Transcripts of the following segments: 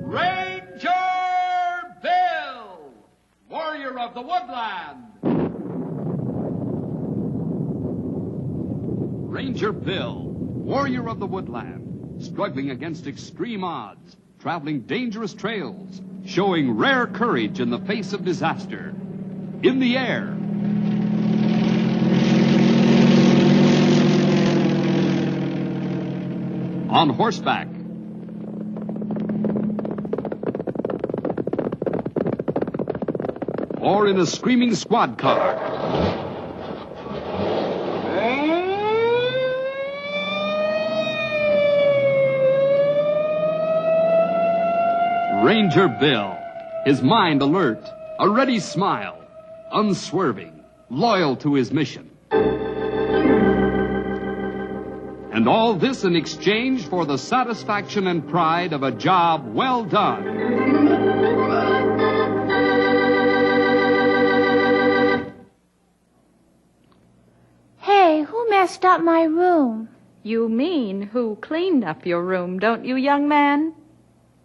Ranger Bill, warrior of the woodland. Ranger Bill, warrior of the woodland, struggling against extreme odds, traveling dangerous trails, showing rare courage in the face of disaster. In the air. On horseback. Or in a screaming squad car. Ranger Bill, his mind alert, a ready smile, unswerving, loyal to his mission. And all this in exchange for the satisfaction and pride of a job well done. Hey, who messed up my room? You mean who cleaned up your room, don't you, young man?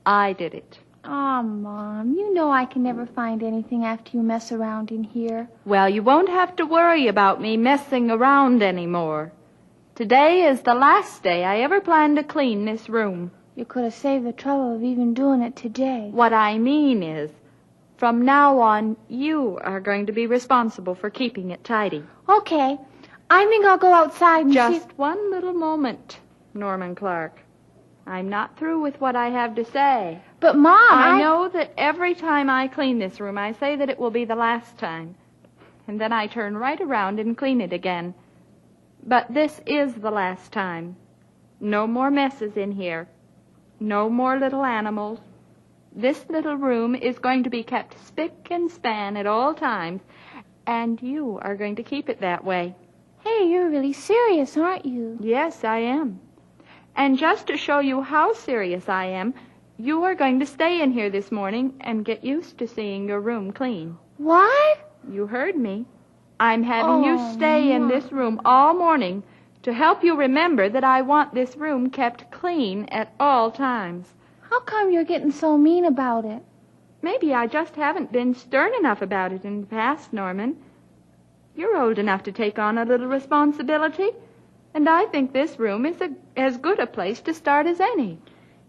I did it. Aw, Mom, you know I can never find anything after you mess around in here. Well, you won't have to worry about me messing around anymore. Today is the last day I ever planned to clean this room. You could have saved the trouble of even doing it today. What I mean is, from now on, you are going to be responsible for keeping it tidy. Okay. I think I'll go outside and Just one little moment, Norman Clark. I'm not through with what I have to say. But, Mom, I know that every time I clean this room, I say that it will be the last time. And then I turn right around and clean it again. But this is the last time. No more messes in here. No more little animals. This little room is going to be kept spick and span at all times, and you are going to keep it that way. Hey, you're really serious, aren't you? Yes, I am. And just to show you how serious I am, you are going to stay in here this morning and get used to seeing your room clean. What? You heard me. I'm having you stay in this room all morning to help you remember that I want this room kept clean at all times. How come you're getting so mean about it? Maybe I just haven't been stern enough about it in the past, Norman. You're old enough to take on a little responsibility, and I think this room is as good a place to start as any.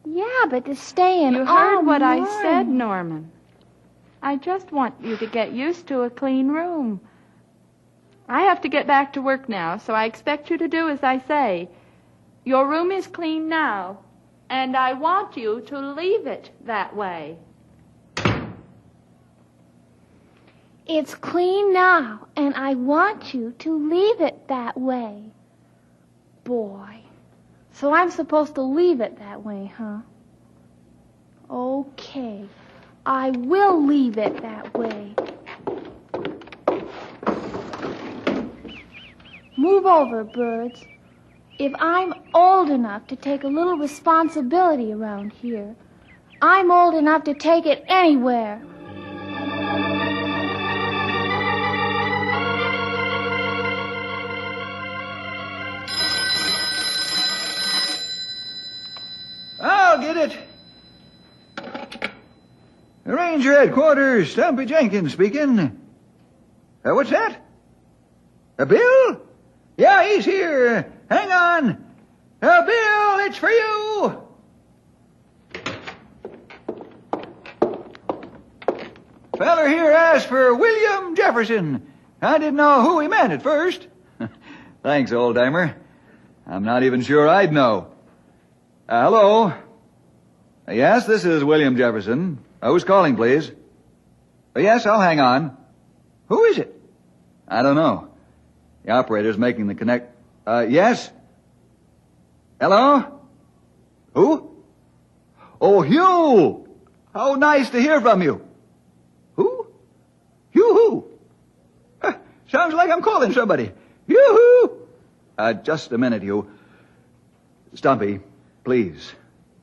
Yeah, but to stay in You heard what I morning. said, Norman. I just want you to get used to a clean room. I have to get back to work now, so I expect you to do as I say. Your room is clean now, and I want you to leave it that way. It's clean now, and I want you to leave it that way. Boy. So I'm supposed to leave it that way, huh? Okay. I will leave it that way. Move over, birds. If I'm old enough to take a little responsibility around here, I'm old enough to take it anywhere. I'll get it. Ranger Headquarters, Stumpy Jenkins speaking. What's that? Bill? Yeah, he's here. Hang on. Bill, it's for you. Feller here asked for William Jefferson. I didn't know who he meant at first. Thanks, old-timer. I'm not even sure I'd know. Hello? Yes, this is William Jefferson. Who's calling, please? Yes, I'll hang on. Who is it? I don't know. The operator's making the connect... yes? Hello? Who? Oh, Hugh! How nice to hear from you. Who? Hugh who? Sounds like I'm calling somebody. Yoo-hoo! Just a minute, Hugh. Stumpy, please.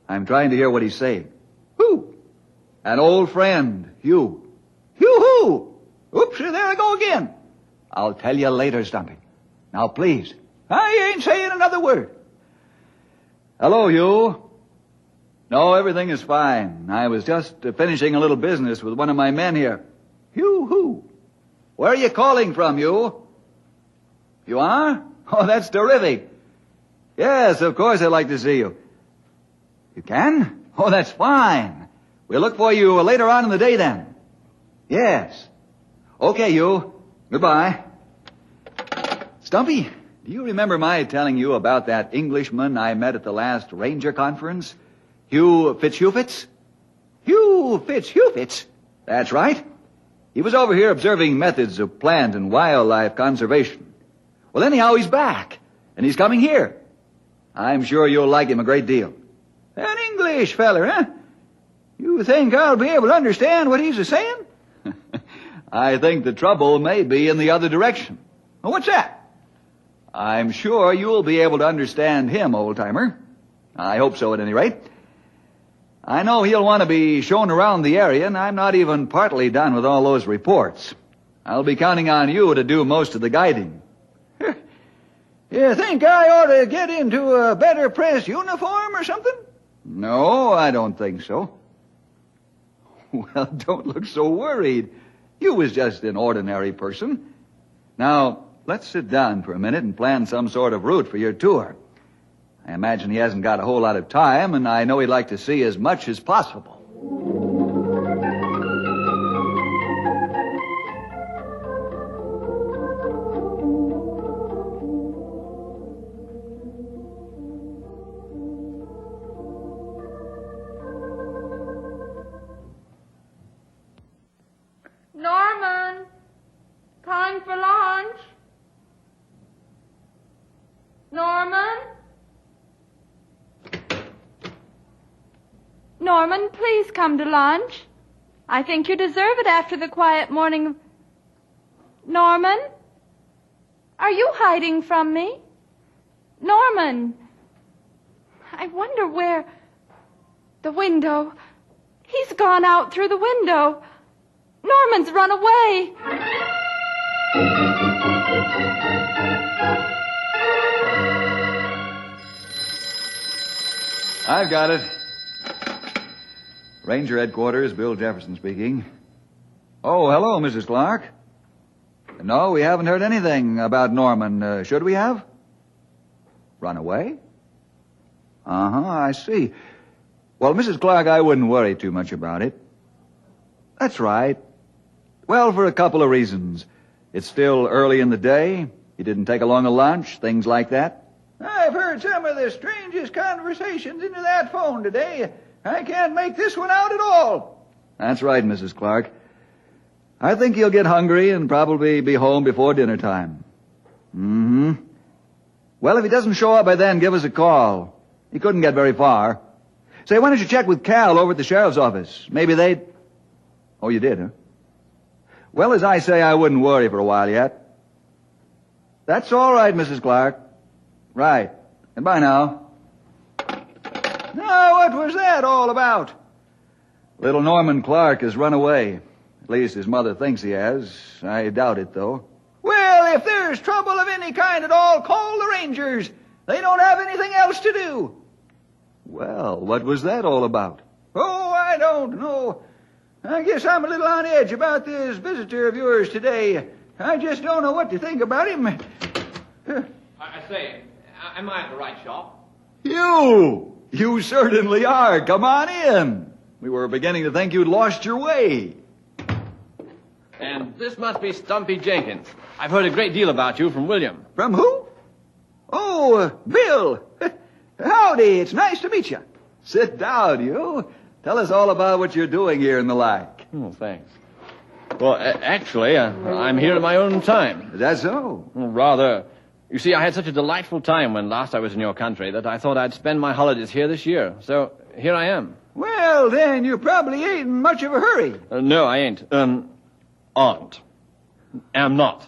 I'm trying to hear what he's saying. Who? An old friend, Hugh. Hugh who? Oops, there I go again. I'll tell you later, Stumpy. Now, please. I ain't saying another word. Hello, Hugh. No, everything is fine. I was just finishing a little business with one of my men here. Hugh, who? Where are you calling from, Hugh? You are? Oh, that's terrific. Yes, of course I'd like to see you. You can? Oh, that's fine. We'll look for you later on in the day then. Yes. Okay, Hugh. Goodbye. Stumpy, do you remember my telling you about that Englishman I met at the last Ranger Conference? Hugh Fitzhugh-Fitz? Hugh Fitzhugh-Fitz? That's right. He was over here observing methods of plant and wildlife conservation. Well, anyhow, he's back, and he's coming here. I'm sure you'll like him a great deal. An English feller, huh? You think I'll be able to understand what he's a-saying? I think the trouble may be in the other direction. Well, what's that? I'm sure you'll be able to understand him, old-timer. I hope so, at any rate. I know he'll want to be shown around the area, and I'm not even partly done with all those reports. I'll be counting on you to do most of the guiding. You think I ought to get into a better press uniform or something? No, I don't think so. Well, don't look so worried. You was just an ordinary person. Now, let's sit down for a minute and plan some sort of route for your tour. I imagine he hasn't got a whole lot of time, and I know he'd like to see as much as possible. Norman, time for lunch. Norman? Norman, please come to lunch. I think you deserve it after the quiet morning. Norman? Are you hiding from me? Norman? I wonder where... The window. He's gone out through the window. Norman's run away. I've got it. Ranger Headquarters, Bill Jefferson speaking. Oh, hello, Mrs. Clark. No, we haven't heard anything about Norman. Should we have? Run away? I see. Well, Mrs. Clark, I wouldn't worry too much about it. That's right. Well, for a couple of reasons. It's still early in the day. He didn't take along a lunch, things like that. I've heard some of the strangest conversations into that phone today. I can't make this one out at all. That's right, Mrs. Clark. I think he'll get hungry and probably be home before dinner time. Well, if he doesn't show up by then, give us a call. He couldn't get very far. Say, why don't you check with Cal over at the sheriff's office? Maybe they'd... Oh, you did, huh? Well, as I say, I wouldn't worry for a while yet. That's all right, Mrs. Clark. Right. Goodbye now. Now, what was that all about? Little Norman Clark has run away. At least his mother thinks he has. I doubt it, though. Well, if there's trouble of any kind at all, call the Rangers. They don't have anything else to do. Well, what was that all about? Oh, I don't know. I guess I'm a little on edge about this visitor of yours today. I just don't know what to think about him. I say, am I at the right shop? You certainly are. Come on in. We were beginning to think you'd lost your way. And this must be Stumpy Jenkins. I've heard a great deal about you from William. From who? Oh, Bill. Howdy, it's nice to meet you. Sit down, you. Tell us all about what you're doing here and the like. Oh, thanks. Well, actually, I'm here at my own time. Is that so? Well, rather. You see, I had such a delightful time when last I was in your country that I thought I'd spend my holidays here this year. So, here I am. Well, then, you probably ain't in much of a hurry. No, I ain't. Aren't. Am not.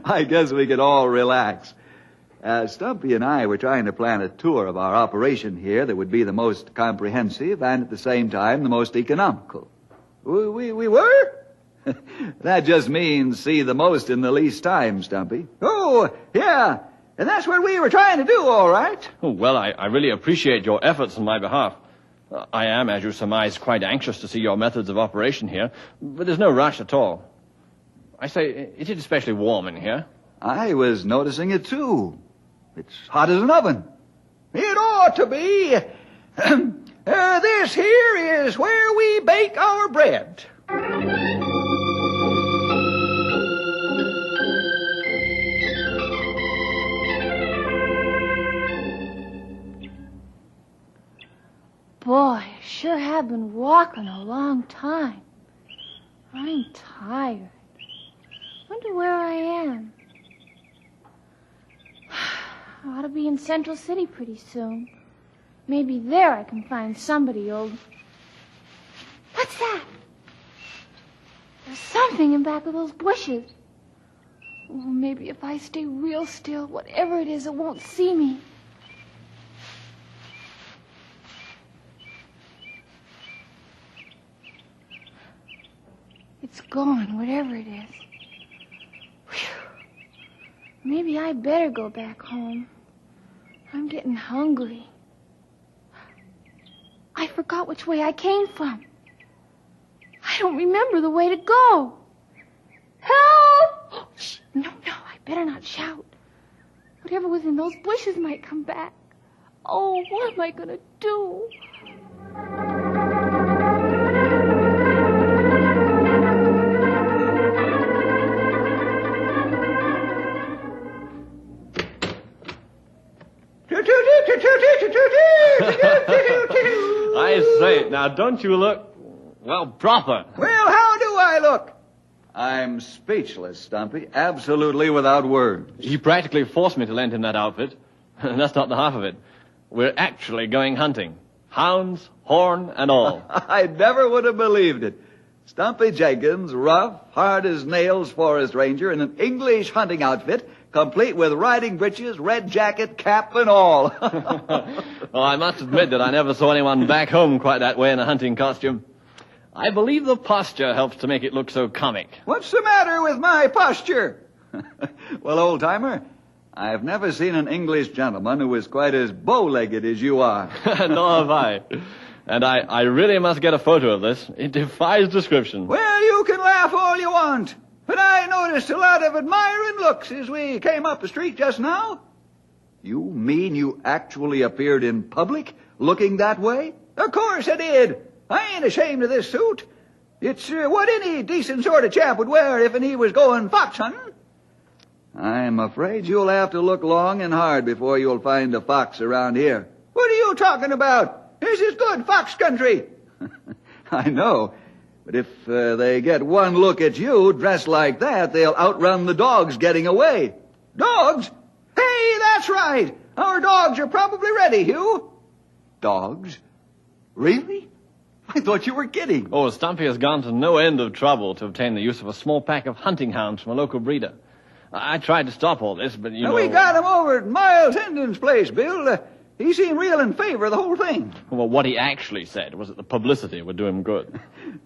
I guess we could all relax. Stumpy and I were trying to plan a tour of our operation here that would be the most comprehensive and at the same time the most economical. We were? That just means see the most in the least time, Stumpy. Oh, yeah. And that's what we were trying to do, all right. Oh, well, I really appreciate your efforts on my behalf. I am, as you surmise, quite anxious to see your methods of operation here, but there's no rush at all. I say, it is especially warm in here. I was noticing it, too. It's hot as an oven. It ought to be. This here is where we bake our bread. Boy, I sure have been walking a long time. I'm tired. Wonder where I am. I ought to be in Central City pretty soon. Maybe there I can find somebody old. What's that? There's something in back of those bushes. Oh, maybe if I stay real still, whatever it is, it won't see me. It's gone, whatever it is. Whew. Maybe I better go back home. I'm getting hungry. I forgot which way I came from. I don't remember the way to go. Help! Oh, shh, no, I better not shout. Whatever was in those bushes might come back. Oh, what am I going to do? I say, now don't you look, well, proper. Well, how do I look? I'm speechless, Stumpy. Absolutely without words. He practically forced me to lend him that outfit. And that's not the half of it. We're actually going hunting. Hounds, horn, and all. I never would have believed it. Stumpy Jenkins, rough, hard as nails forest ranger in an English hunting outfit, complete with riding breeches, red jacket, cap, and all. Well, I must admit that I never saw anyone back home quite that way in a hunting costume. I believe the posture helps to make it look so comic. What's the matter with my posture? Well, old-timer, I've never seen an English gentleman who is quite as bow-legged as you are. Nor have I. And I really must get a photo of this. It defies description. Well, you can laugh all you want, but I noticed a lot of admiring looks as we came up the street just now. You mean you actually appeared in public looking that way? Of course I did. I ain't ashamed of this suit. It's what any decent sort of chap would wear if he was going fox hunting. I'm afraid you'll have to look long and hard before you'll find a fox around here. What are you talking about? This is good fox country. I know, but if they get one look at you dressed like that, they'll outrun the dogs getting away. Dogs? Hey, that's right. Our dogs are probably ready, Hugh. Dogs? Really? I thought you were kidding. Oh, Stumpy has gone to no end of trouble to obtain the use of a small pack of hunting hounds from a local breeder. I tried to stop all this, but you know... We got him over at Miles Hendon's place, Bill. He seemed real in favor of the whole thing. Well, what he actually said was that the publicity would do him good.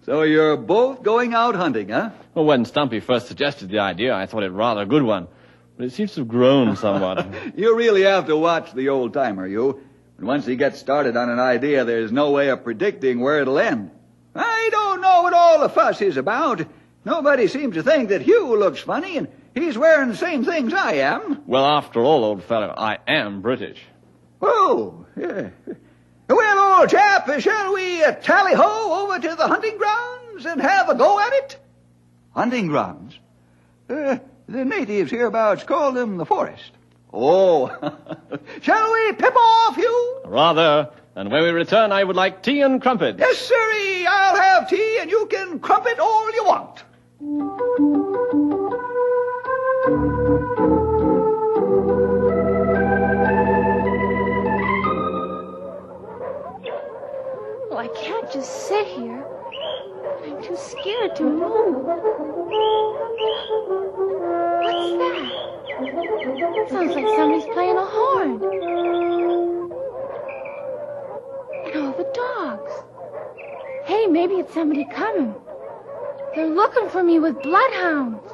So you're both going out hunting, huh? Well, when Stumpy first suggested the idea, I thought it rather a good one. But it seems to have grown somewhat. You really have to watch the old-timer, you. And once he gets started on an idea, there's no way of predicting where it'll end. I don't know what all the fuss is about. Nobody seems to think that Hugh looks funny, and he's wearing the same things I am. Well, after all, old fellow, I am British. Oh, yeah. Well, old chap, shall we tally-ho over to the hunting grounds and have a go at it? Hunting grounds? The natives hereabouts call them the forest. Oh, shall we pip off, Hugh? Rather. And when we return, I would like tea and crumpets. Yes, sirree. I'll have tea, and you can crumpet all you want. Well, I can't just sit here. I'm too scared to move. What's that? Sounds like somebody's playing a horn. And all the dogs. Hey, maybe it's somebody coming. They're looking for me with bloodhounds.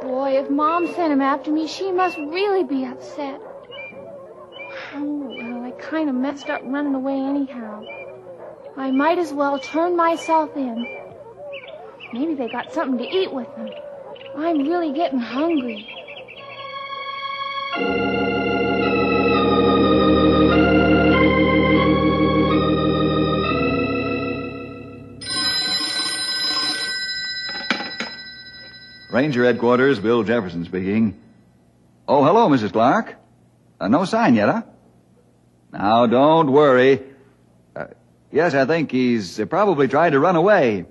Boy, if Mom sent him after me, she must really be upset. Oh, well, I kind of messed up running away anyhow. I might as well turn myself in. Maybe they got something to eat with them. I'm really getting hungry. Ranger Headquarters, Bill Jefferson speaking. Oh, hello, Mrs. Clark. No sign yet, huh? Now, don't worry. Yes, I think he's probably tried to run away.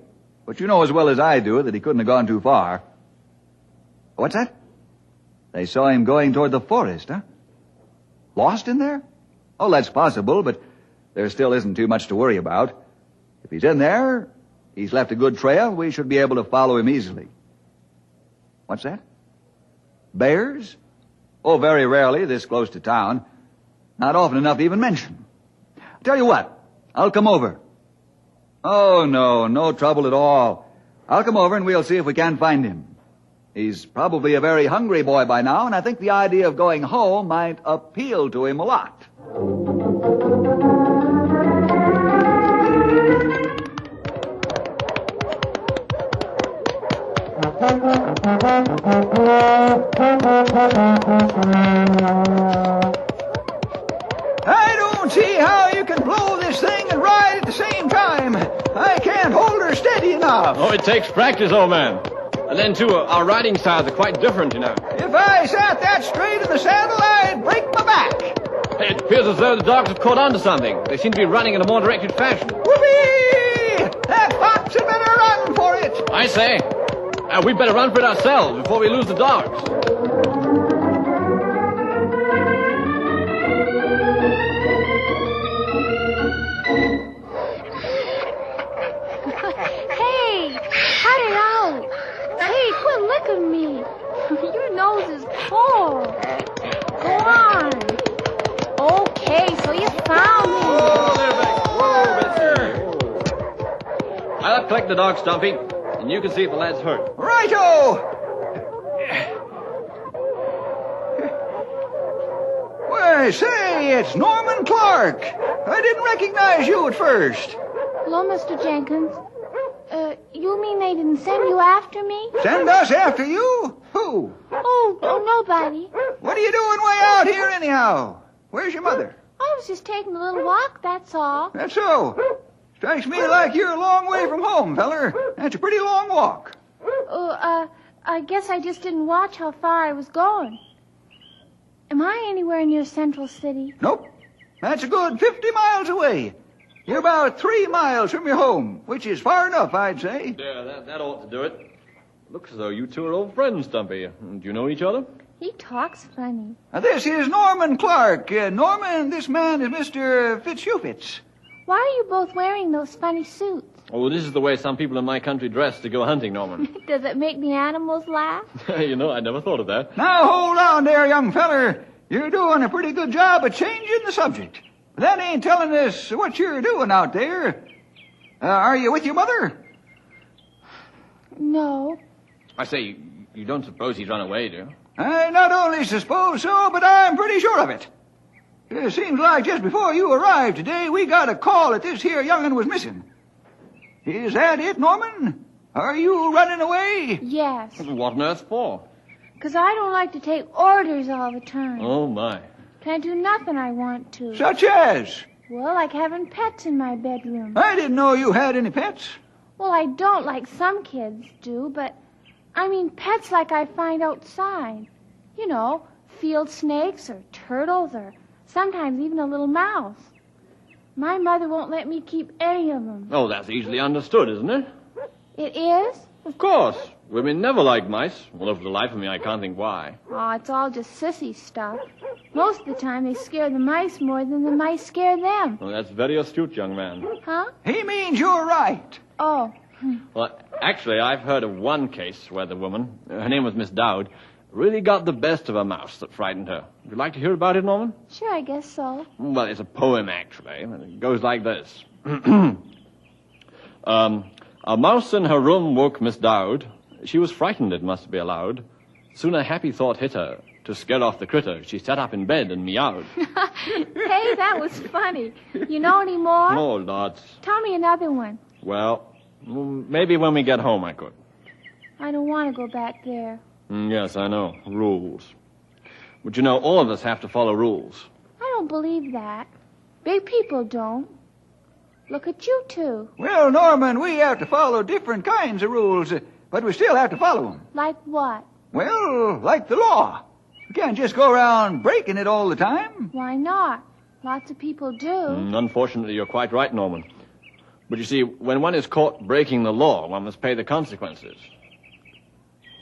But you know as well as I do that he couldn't have gone too far. What's that? They saw him going toward the forest, huh? Lost in there? Oh, that's possible, but there still isn't too much to worry about. If he's in there, he's left a good trail, we should be able to follow him easily. What's that? Bears? Oh, very rarely this close to town. Not often enough to even mention. Tell you what, I'll come over. Oh, no trouble at all. I'll come over and we'll see if we can find him. He's probably a very hungry boy by now, and I think the idea of going home might appeal to him a lot. I don't see how you can blow this thing and ride at the same time. I can't hold her steady enough. Oh, it takes practice, old man. And then, too, our riding styles are quite different, you know. If I sat that straight in the saddle, I'd break my back. Hey, it appears as though the dogs have caught on to something. They seem to be running in a more directed fashion. Whoopee! That fox had better run for it. I say, we'd better run for it ourselves before we lose the dogs. Hey, cut it out. Hey, quit licking me. Your nose is full. Go on. Okay, so you found me. I'll collect the dog, Stumpy, and you can see if the lad's hurt. Righto! Why, say, it's Norman Clark. I didn't recognize you at first. Hello, Mr. Jenkins. You mean they didn't send you after me? Send us after you? Who? Oh, nobody. What are you doing way out here anyhow? Where's your mother? I was just taking a little walk, that's all. That's so. Strikes me like you're a long way from home, feller. That's a pretty long walk. I guess I just didn't watch how far I was going. Am I anywhere near Central City? Nope. That's a good 50 miles away. You're about 3 miles from your home, which is far enough, I'd say. Yeah, that ought to do it. Looks as though you two are old friends, Stumpy. Do you know each other? He talks funny. This is Norman Clark. Norman, this man is Mr. Fitzhugh. Why are you both wearing those funny suits? Oh, this is the way some people in my country dress to go hunting, Norman. Does it make the animals laugh? You know, I never thought of that. Now, hold on there, young feller. You're doing a pretty good job of changing the subject. That ain't telling us what you're doing out there. Are you with your mother? No. I say, you don't suppose he's run away, do you? I not only suppose so, but I'm pretty sure of it. It seems like just before you arrived today, we got a call that this here young'un was missing. Is that it, Norman? Are you running away? Yes. What on earth for? 'Cause I don't like to take orders all the time. Oh, my. Can't do nothing I want to. Such as? Well, like having pets in my bedroom. I didn't know you had any pets. Well, I don't like some kids do, but I mean pets like I find outside. You know, field snakes or turtles or sometimes even a little mouse. My mother won't let me keep any of them. Oh, that's easily understood, isn't it? It is? Of course. Women never like mice. Well, for the life of me, I can't think why. Oh, it's all just sissy stuff. Most of the time they scare the mice more than the mice scare them. Well, that's very astute, young man. Huh? He means you're right. Oh. Well, actually, I've heard of one case where the woman, her name was Miss Dowd, really got the best of a mouse that frightened her. Would you like to hear about it, Norman? Sure, I guess so. Well, it's a poem, actually. It goes like this. A mouse in her room woke Miss Dowd. She was frightened, it must be allowed. Soon a happy thought hit her. To scare off the critter, she sat up in bed and meowed. Hey, that was funny. You know any more? Oh, lots. Tell me another one. Well, maybe when we get home I could. I don't want to go back there. Yes, I know. Rules. But you know, all of us have to follow rules. I don't believe that. Big people don't. Look at you two. Well, Norman, we have to follow different kinds of rules, but we still have to follow them. Like what? Well, like the law. We can't just go around breaking it all the time. Why not? Lots of people do. Unfortunately, you're quite right, Norman. But you see, when one is caught breaking the law, one must pay the consequences.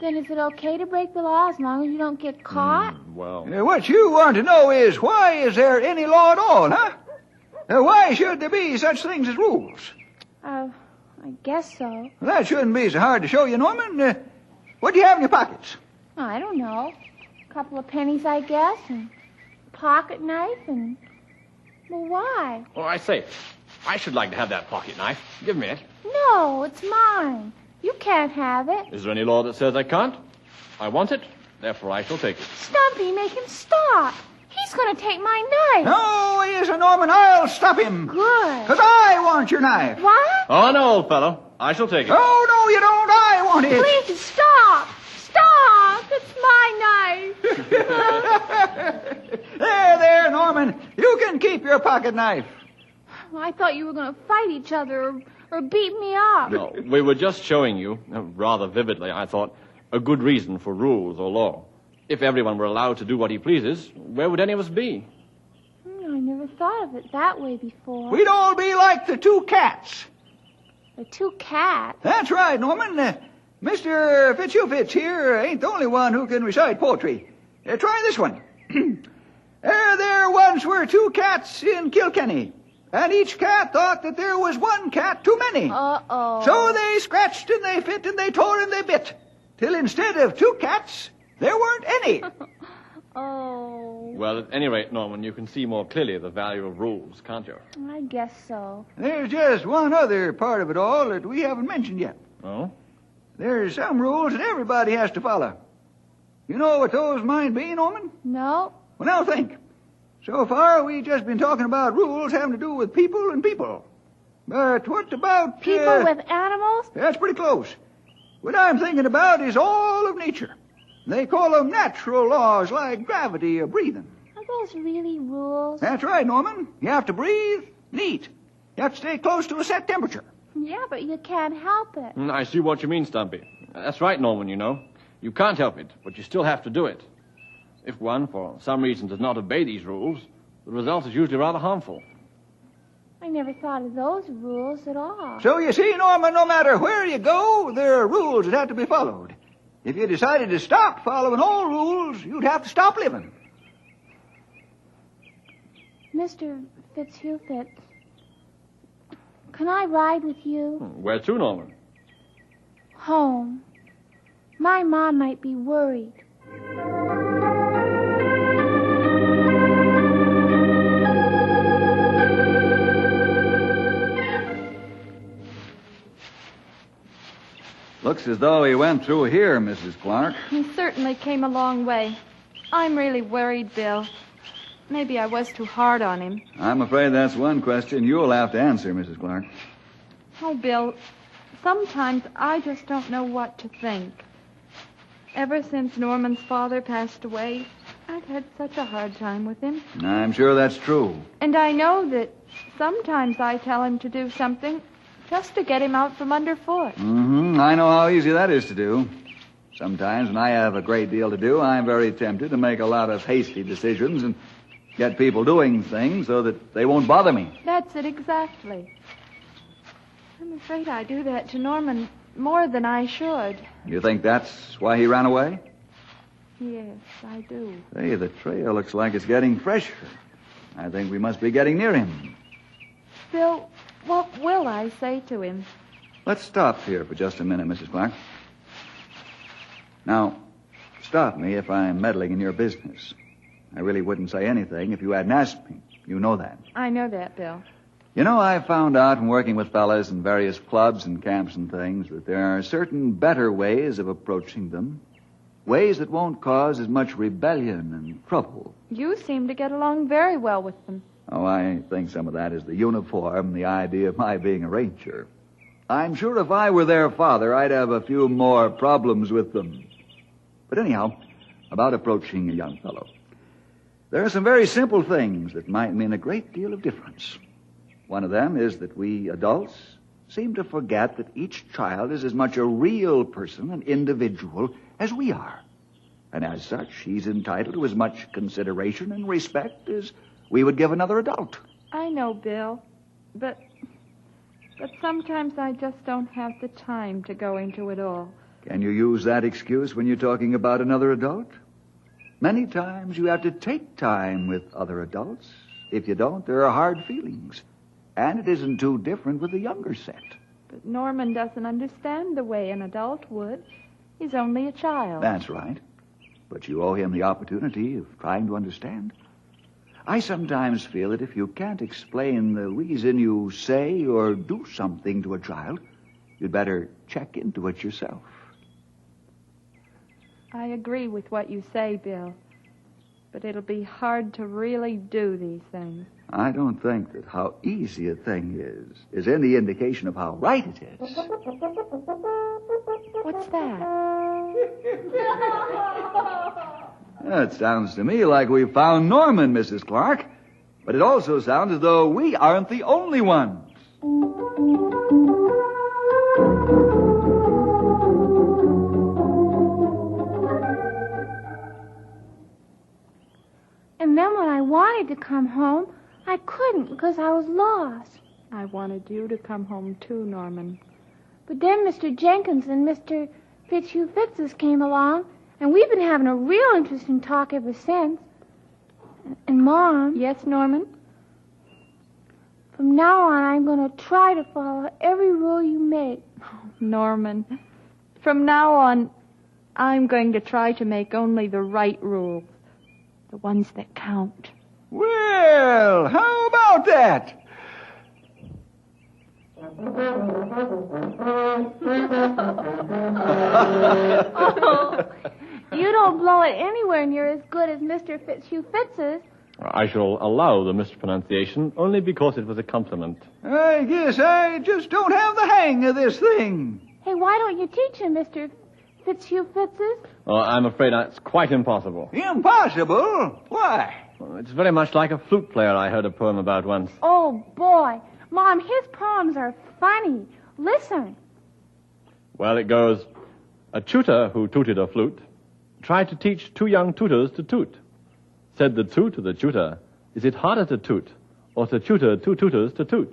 Then is it okay to break the law as long as you don't get caught? Well, What you want to know is, why is there any law at all, huh? Why should there be such things as rules? I guess so. Well, that shouldn't be so hard to show you, Norman. What do you have in your pockets? I don't know. A couple of pennies, I guess, and a pocket knife, and... Well, why? oh, I say, I should like to have that pocket knife. Give me it. No, it's mine. You can't have it. Is there any law that says I can't? I want it, therefore I shall take it. Stumpy, make him stop. He's going to take my knife. No, he isn't, Norman. I'll stop him. Good. Because I want your knife. What? Oh, no, old fellow. I shall take it. Oh, no, you don't. I want it. Please stop. Stop. It's my knife. There, Norman. You can keep your pocket knife. I thought you were going to fight each other or beat me up. No, we were just showing you, rather vividly, I thought, a good reason for rules or law. If everyone were allowed to do what he pleases, where would any of us be? I never thought of it that way before. We'd all be like the two cats. The two cats. That's right, Norman. Mr. Fitzhugh here ain't the only one who can recite poetry. Try this one. There once were two cats in Kilkenny, and each cat thought that there was one cat too many. Uh-oh. So they scratched and they fit and they tore and they bit, till instead of two cats, there weren't any. Oh. Well, at any rate, Norman, you can see more clearly the value of rules, can't you? I guess so. There's just one other part of it all that we haven't mentioned yet. Oh? There's some rules that everybody has to follow. You know what those might be, Norman? No. Well, now think. So far, we've just been talking about rules having to do with people and people. But what about... People with animals? That's pretty close. What I'm thinking about is all of nature. They call them natural laws like gravity or breathing. Are those really rules? That's right, Norman. You have to breathe and eat. You have to stay close to a set temperature. Yeah, but you can't help it. I see what you mean, Stumpy. That's right, Norman, you know. You can't help it, but you still have to do it. If one, for some reason, does not obey these rules, the result is usually rather harmful. I never thought of those rules at all. So you see, Norman, no matter where you go, there are rules that have to be followed. If you decided to stop following all rules, you'd have to stop living. Mr. Fitzhugh, can I ride with you? Where to, Norman? Home. My mom might be worried. Looks as though he went through here, Mrs. Clark. He certainly came a long way. I'm really worried, Bill. Maybe I was too hard on him. I'm afraid that's one question you'll have to answer, Mrs. Clark. Oh, Bill, sometimes I just don't know what to think. Ever since Norman's father passed away, I've had such a hard time with him. I'm sure that's true. And I know that sometimes I tell him to do something just to get him out from underfoot. I know how easy that is to do. Sometimes when I have a great deal to do, I'm very tempted to make a lot of hasty decisions and get people doing things so that they won't bother me. That's it exactly. I'm afraid I do that to Norman more than I should. You think that's why he ran away? Yes, I do. Hey, the trail looks like it's getting fresher. I think we must be getting near him. Bill, what will I say to him? Let's stop here for just a minute, Mrs. Clark. Now, stop me if I'm meddling in your business. I really wouldn't say anything if you hadn't asked me. You know that. I know that, Bill. You know, I've found out in working with fellas in various clubs and camps and things that there are certain better ways of approaching them. Ways that won't cause as much rebellion and trouble. You seem to get along very well with them. Oh, I think some of that is the uniform, the idea of my being a ranger. I'm sure if I were their father, I'd have a few more problems with them. But anyhow, about approaching a young fellow. There are some very simple things that might mean a great deal of difference. One of them is that we adults seem to forget that each child is as much a real person, an individual, as we are. And as such, he's entitled to as much consideration and respect as we would give another adult. I know, Bill, but sometimes I just don't have the time to go into it all. Can you use that excuse when you're talking about another adult? Many times you have to take time with other adults. If you don't, there are hard feelings. And it isn't too different with the younger set. But Norman doesn't understand the way an adult would. He's only a child. That's right. But you owe him the opportunity of trying to understand. I sometimes feel that if you can't explain the reason you say or do something to a child, you'd better check into it yourself. I agree with what you say, Bill. But it'll be hard to really do these things. I don't think that how easy a thing is any indication of how right it is. What's that? It sounds to me like we've found Norman, Mrs. Clark. But it also sounds as though we aren't the only ones. And then when I wanted to come home, I couldn't because I was lost. I wanted you to come home too, Norman. But then Mr. Jenkins and Mr. Fitzhugh Fitzes came along, and we've been having a real interesting talk ever since. And, Mom... Yes, Norman? From now on, I'm going to try to follow every rule you make. Oh, Norman, from now on, I'm going to try to make only the right rules. The ones that count. Well, how about that? Oh, you don't blow it anywhere near as good as Mr. Fitzhugh Fitzes. I shall allow the mispronunciation only because it was a compliment. I guess I just don't have the hang of this thing. Hey, why don't you teach him, Mr. Fitzhugh Fitzes? Oh, I'm afraid that's quite impossible. Impossible? Why? It's very much like a flute player I heard a poem about once. Oh, boy. Mom, his poems are funny. Listen. Well, it goes, a tutor who tooted a flute tried to teach two young tutors to toot. Said the two to the tutor, is it harder to toot or to tutor two tutors to toot?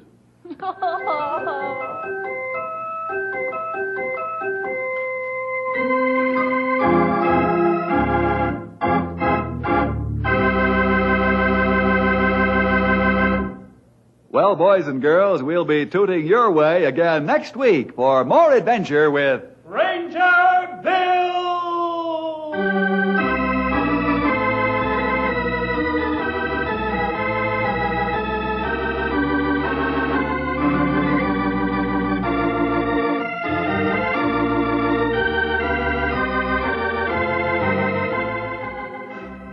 Well, boys and girls, we'll be tooting your way again next week for more adventure with Ranger Bill!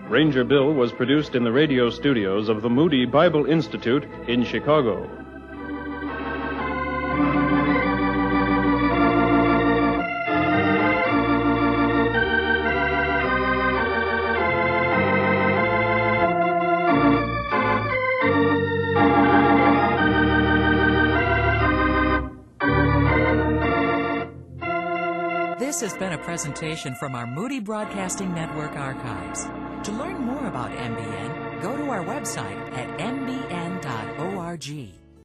Ranger Bill was produced in the radio studios of the Moody Bible Institute in Chicago. This has been a presentation from our Moody Broadcasting Network archives. To learn more about MBN, go to our website at mbn.org.